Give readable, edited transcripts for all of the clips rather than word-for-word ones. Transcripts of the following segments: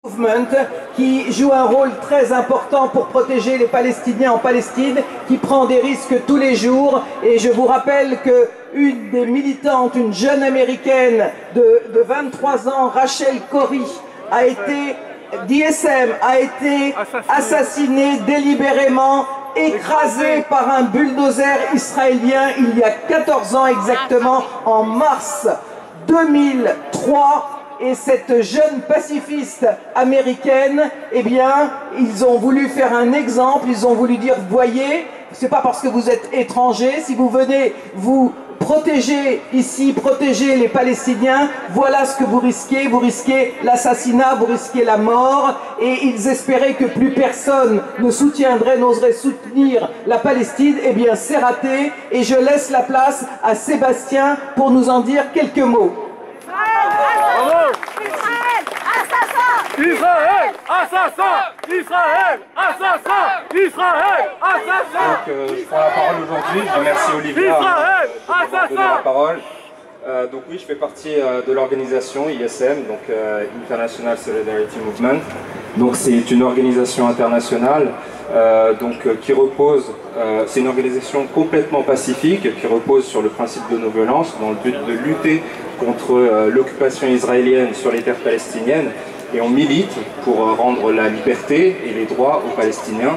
Movement qui joue un rôle très important pour protéger les Palestiniens en Palestine, qui prend des risques tous les jours. Et je vous rappelle que une des militantes, une jeune américaine de 23 ans, Rachel Corrie, d'ISM, a été assassinée délibérément, écrasée par un bulldozer israélien il y a 14 ans exactement, en mars 2003. Et cette jeune pacifiste américaine, eh bien, ils ont voulu faire un exemple, ils ont voulu dire, voyez, c'est pas parce que vous êtes étranger, si vous venez vous protéger ici, protéger les Palestiniens, voilà ce que vous risquez l'assassinat, vous risquez la mort. Et ils espéraient que plus personne ne soutiendrait, n'oserait soutenir la Palestine. Eh bien, c'est raté, et je laisse la place à Sébastien pour nous en dire quelques mots. Israël, assassin! Israël, assassin! Israël, assassin! Donc, je prends la parole aujourd'hui. Je remercie Olivier de donner la parole. Donc oui, je fais partie de l'organisation ISM, donc International Solidarity Movement. Donc c'est une organisation internationale qui repose, c'est une organisation complètement pacifique qui repose sur le principe de non-violence dans le but de lutter contre l'occupation israélienne sur les terres palestiniennes. Et on milite pour rendre la liberté et les droits aux Palestiniens.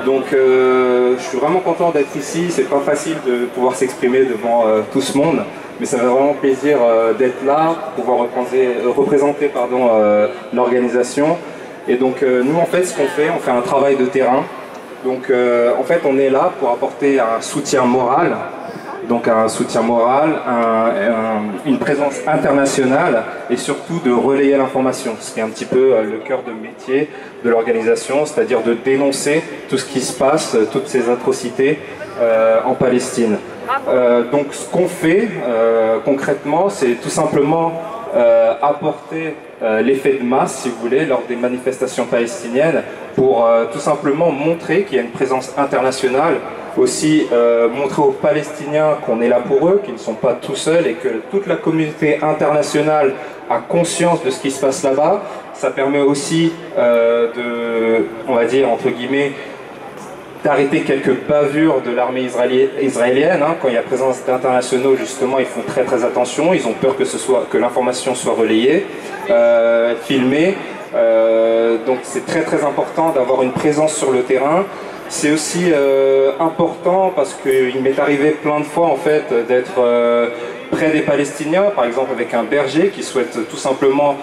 Donc je suis vraiment content d'être ici. C'est pas facile de pouvoir s'exprimer devant tout ce monde, mais ça fait vraiment plaisir d'être là, pouvoir représenter l'organisation. Et donc nous en fait ce qu'on fait, on fait un travail de terrain. Donc en fait on est là pour apporter un soutien moral. Donc un soutien moral, une présence internationale et surtout de relayer l'information, ce qui est un petit peu le cœur de métier de l'organisation, c'est-à-dire de dénoncer tout ce qui se passe, toutes ces atrocités en Palestine. Donc ce qu'on fait concrètement, c'est tout simplement apporter l'effet de masse, si vous voulez, lors des manifestations palestiniennes pour tout simplement montrer qu'il y a une présence internationale. Aussi montrer aux Palestiniens qu'on est là pour eux, qu'ils ne sont pas tout seuls et que toute la communauté internationale a conscience de ce qui se passe là-bas. Ça permet aussi on va dire, entre guillemets, d'arrêter quelques bavures de l'armée israélienne. Quand il y a présence d'internationaux, justement, ils font très très attention. Ils ont peur que l'information soit relayée, filmée. Donc c'est très très important d'avoir une présence sur le terrain. C'est aussi important parce qu'il m'est arrivé plein de fois en fait d'être près des Palestiniens, par exemple avec un berger qui souhaite tout simplement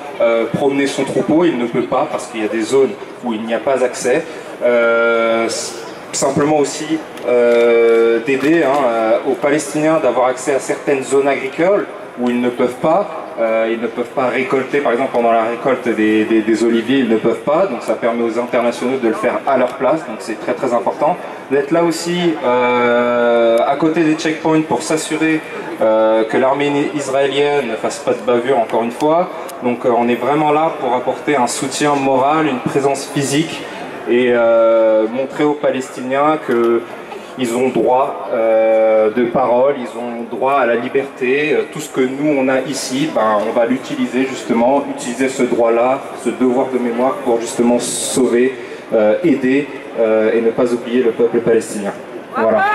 promener son troupeau. Il ne peut pas parce qu'il y a des zones où il n'y a pas accès. Simplement aussi d'aider aux Palestiniens d'avoir accès à certaines zones agricoles où ils ne peuvent pas. Ils ne peuvent pas récolter, par exemple pendant la récolte des oliviers, ils ne peuvent pas, donc ça permet aux internationaux de le faire à leur place, donc c'est très très important. D'être là aussi à côté des checkpoints pour s'assurer que l'armée israélienne ne fasse pas de bavure encore une fois. Donc on est vraiment là pour apporter un soutien moral, une présence physique et montrer aux Palestiniens que ils ont droit de parole, ils ont droit à la liberté. Tout ce que nous on a ici, on va l'utiliser justement, utiliser ce droit-là, ce devoir de mémoire pour justement sauver, aider et ne pas oublier le peuple palestinien. Voilà.